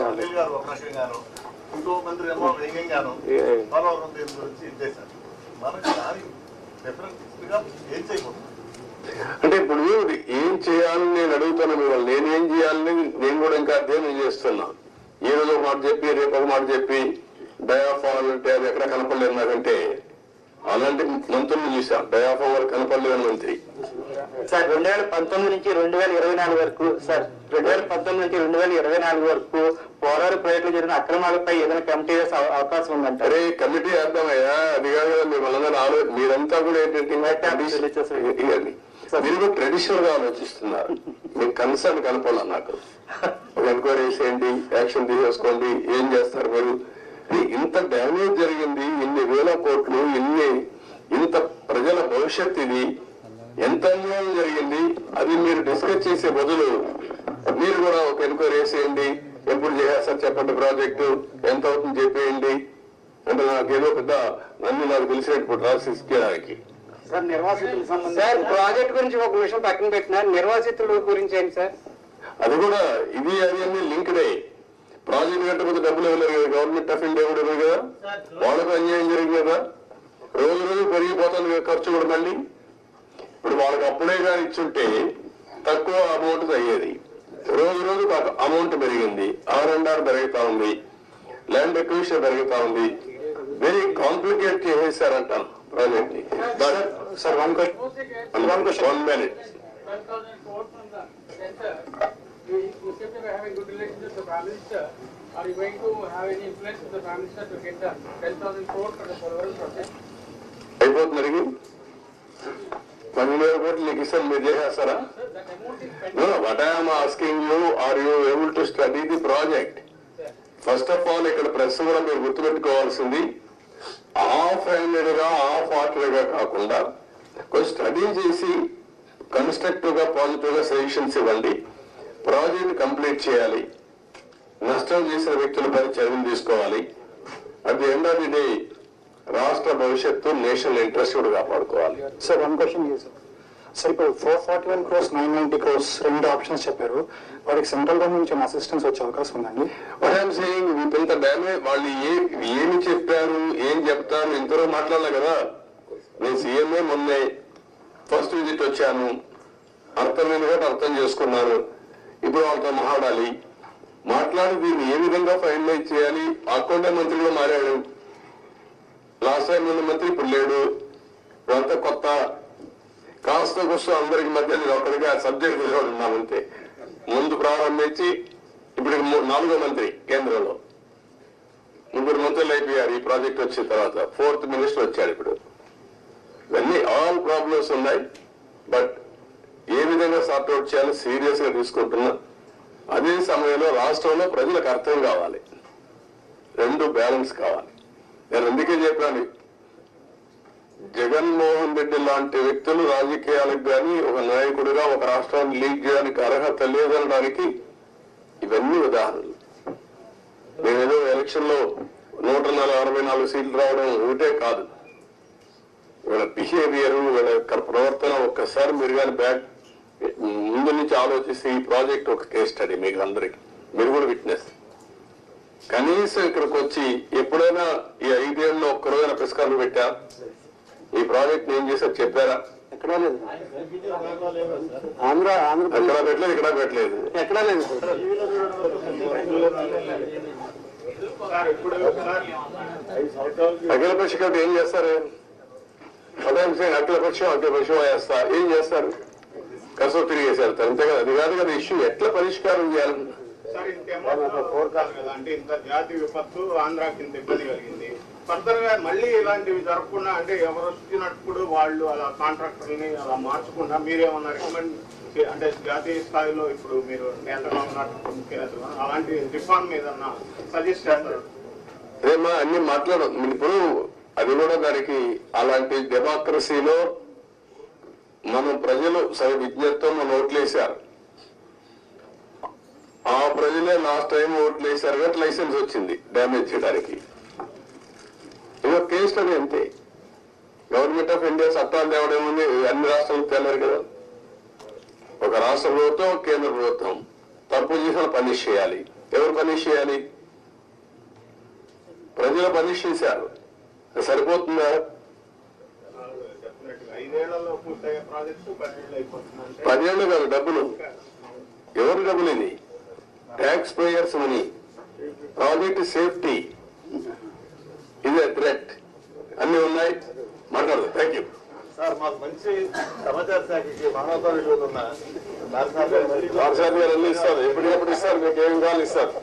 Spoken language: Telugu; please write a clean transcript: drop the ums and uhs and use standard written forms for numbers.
అనిల్ గారు ఒక రకంగాను, ఇంకో మంత్రి ఏమో వ్యంగ్యంగాను పోలవరం దీని గురించి ఇచ్చేశారు. మనకి దానికి డిఫరెంట్ గా ఏం చేయకూడదు అంటే ఇప్పుడు ఏం చేయాలని నేను అడుగుతాను మిమ్మల్ని. నేనేం చేయాలని నేను కూడా ఇంకా అధ్యయనం చేస్తున్నా. ఈ రోజు ఒక మాట చెప్పి రేపు ఒక మాట చెప్పి డయాఫాల్ అంటే అది ఎక్కడ కనపడలేదు నాకంటే. అలాంటి మంత్రులు చూసాం. డయాఫాల్ వరకు కనపడలేని మంత్రి సార్ 2019 నుంచి 2024 వరకు సార్ 2019 నుంచి 2024 వరకు పోలవరం ప్రాజెక్టులో జరిగిన అక్రమాలపై ఏదైనా కమిటీ వేసే అవకాశం ఉందంట. అరే కమిటీ వేద్దామయ్యా, అది కాదు కదా మిమ్మల్ని మీరంతా కూడా ఏంటంటే మీరు కూడా ట్రెడిషనల్ గా ఆలోచిస్తున్నారు. మీకు కన్సర్న్ కనపడాల నాకు. ఒక ఎంక్వైరీ చేసేయండి, యాక్షన్ తీసేసుకోండి, ఏం చేస్తారు మీరు. ఇంత డ్యామేజ్ జరిగింది, ఇన్ని వేల కోట్లు, ఇంత ప్రజల భవిష్యత్, ఇది ఎంత అన్యాయం జరిగింది, అది మీరు డిస్కస్ చేసే బదులు మీరు కూడా ఒక ఎంక్వైరీ చేసేయండి, ఎప్పుడు చేస్తారు చెప్పండి, ప్రాజెక్టు ఎంత అవుతుంది చెప్పేయండి అంటే నాకేదో పెద్ద నాకు తెలిసినట్టు రాసి ఇచ్చేదానికి. సార్ నిర్వాసితులకు సంబంధించి సార్ ప్రాజెక్ట్ గురించి ఒక విషయం పక్కన పెట్టినా నిర్వాసితుల గురించి ఏంటి సార్? అది కూడా ఇది అది అన్ని లింక్డే. ప్రాజెక్ట్ కట్టకపోతే డబ్బులు ఇవ్వలేదు కదా, గవర్నమెంట్ ఆఫ్ ఇండియా కూడా ఇవ్వదు కదా, వాళ్ళకు అన్యాయం జరిగింది కదా, రోజు రోజు పెరిగిపోతుంది ఖర్చు కూడా. మళ్ళీ ఇప్పుడు వాళ్ళకి అప్పుడే కానీ ఇచ్చుంటే తక్కువ అమౌంట్ అయ్యేది. రోజు రోజు అమౌంట్ పెరిగింది, R&R పెరుగుతా ఉంది, ల్యాండ్ ఎక్విజిషన్ పెరుగుతా ఉంది. వెరీ కాంప్లికేట్ చేసేసారంటాను ప్రాజెక్ట్ ని. Sir one minute. You seem to be having good relations with the Prime Minister. Are you going to have any influence with the Prime Minister to get the 10,000 crore for the Polavaram project? అయిపోతుంది అడిగి 10,000 కోట్లు నీకు ఇస్తాను, మీరు చేసేస్తారా? What I'm asking you, are you able to study the project? First of all ఇక్కడ ప్రెస్ కూడా మీరు గుర్తుపెట్టుకోవాల్సింది, హాఫ్ హ్యాండెడ్ గా హాఫ్ హార్టెడ్ గా కాకుండా కొంచెం స్టడీ చేసి కన్స్ట్రక్టివ్ గా పాజిటివ్ గా సజెషన్స్ ఇవ్వండి. ప్రాజెక్ట్ కంప్లీట్ చేయాలి, నష్టం చేసిన వ్యక్తులపై చర్యలు తీసుకోవాలి. At the end of the day రాష్ట్ర భవిష్యత్తు, నేషనల్ ఇంట్రెస్ట్ కూడా కాపాడుకోవాలి. సార్ వన్ క్వశ్చన్ సార్, ఇప్పుడు 441 crores 990 crores రెండు ఆప్షన్స్ చెప్పారు, వాడికి సెంట్రల్ గవర్నమెంట్ నుంచి అసిస్టెన్స్ వచ్చే అవకాశం ఉందండి? వాట్ ఐఎమ్ సేయింగ్, ఇంత డ్యామేజ్ వాళ్ళు ఏమి చెప్పారు, ఏం చెప్తారు, ఇంతలో మాట్లాడలే కదా. నేను సీఎంఏ మొన్నే ఫస్ట్ విజిట్ వచ్చాను, అర్థమైన కూడా అర్థం చేసుకున్నాను. ఇప్పుడు వాళ్ళతో మాట్లాడి దీన్ని ఏ విధంగా ఫైనలైజ్ చేయాలి. అకౌంటే మంత్రి కూడా మారాడు, లాస్ట్ టైం ఉన్న మంత్రి ఇప్పుడు లేడు, ఇదంతా కొత్త. కాస్త కూస్తూ అందరికి మధ్య నేను ఒక్కడిగా సబ్జెక్ట్ తెలియదు ఉన్నామంతే. ముందు ప్రారంభించి ఇప్పుడు 4వ మంత్రి, కేంద్రంలో 3 మంత్రులు అయిపోయారు ఈ ప్రాజెక్ట్ వచ్చిన తర్వాత. 4th మినిస్టర్ వచ్చాడు ఇప్పుడు. ఇవన్నీ ఆల్ ప్రాబ్లమ్స్ ఉన్నాయి, బట్ ఏ విధంగా సార్ట్అవుట్ చేయాలో సీరియస్ గా తీసుకుంటున్నా. అదే సమయంలో రాష్ట్రంలో ప్రజలకు అర్థం కావాలి, రెండు బ్యాలెన్స్ కావాలి. నేను అందుకే చెప్పాను, జగన్మోహన్ రెడ్డి లాంటి వ్యక్తులు రాజకీయాలకు కానీ ఒక నాయకుడిగా ఒక రాష్ట్రాన్ని లీడ్ చేయడానికి అర్హత లేదనడానికి ఇవన్నీ ఉదాహరణలు. నేనేదో ఎలక్షన్ లో 164 సీట్లు రావడం ఒకటే కాదు, వీళ్ళ బిహేవియర్, వీళ్ళ యొక్క ప్రవర్తన ఒక్కసారి మీరు కానీ ముందు నుంచి ఆలోచిస్తే ఈ ప్రాజెక్ట్ ఒక కేస్ స్టడీ మీకు అందరికి, మీరు కూడా విట్నెస్. కనీసం ఇక్కడికి వచ్చి ఎప్పుడైనా ఈ 5 ఏళ్ళలో ఒక్కరోజైనా పురస్కారాలు పెట్టా, ఈ ప్రాజెక్ట్ ఏం చేశారు చెప్పారా? ఎక్కడా లేదు. ఎక్కడా పెట్టలేదు, ఇక్కడ పెట్టలేదు, ఎక్కడా లేదు. అఖిల పక్ష కమిటీ ఏం చేస్తారు? అఖిల పక్షం వేస్తా ఏం చేస్తారు? కసో తిరిగేసారు అంతే కదా. అది కాదు కదా ఇష్యూ, ఎట్లా పరిష్కారం చేయాలి? అంటే ఇంత జాతీయ విపత్తు ఆంధ్రాకి ఇంత ఇబ్బంది కలిగింది, ఫర్దర్ గా మళ్ళీ ఇలాంటివి జరగకుండా, అంటే ఎవరు వచ్చినప్పుడు వాళ్ళు అలా కాంట్రాక్టర్ని అలా మార్చకుండా మీరేమన్నా రికమెండ్ అంటే జాతీయ స్థాయిలో ఇప్పుడు మీరు నేతగా ఉన్నట్టు ముఖ్యనేతలు అలాంటి రిఫార్మ్ ఏదన్నా సజెస్ట్ చేస్తారు? అదేమా అన్ని మాట్లాడదు ఇప్పుడు. అది కూడా దానికి అలాంటి డెమోక్రసీలో మనం ప్రజలు సరి విజ్ఞతతో మనం ఓట్లేశారు, ఆ ప్రజలే లాస్ట్ టైం ఓట్లు వేశారు కాబట్టి లైసెన్స్ వచ్చింది డ్యామేజ్ చేయడానికి. ఇదో కేసు అది అంతే. గవర్నమెంట్ ఆఫ్ ఇండియా చట్టాలు తేవడేముంది, అన్ని రాష్ట్రాలకు తెలరు కదా. ఒక రాష్ట్ర ప్రభుత్వం, కేంద్ర ప్రభుత్వం తప్పు చేసిన పనిష్ చేయాలి, ఎవరు పనిష్ చేయాలి? ప్రజలు పనిష్ చేశారు, సరిపోతుందా? 5 ఏళ్లలో పూర్తయ్యే ప్రాజెక్టు 10 ఏళ్ళు అయిపోతుందంటే 10 ఏళ్ళు కాదు, డబ్బులు ఎవరు డబ్బులు? ఇది tax payers money. Project safety ఇదే థ్రెట్. అన్ని ఉన్నాయి, మాట్లాడదు. Thank you sir. మాకు మంచి సమాచార శాఖకి మానవతా విలువలు ఉన్న అన్ని ఇస్తారు, ఎప్పటికప్పుడు ఇస్తారు, మీకు ఏం కావాలి ఇస్తారు.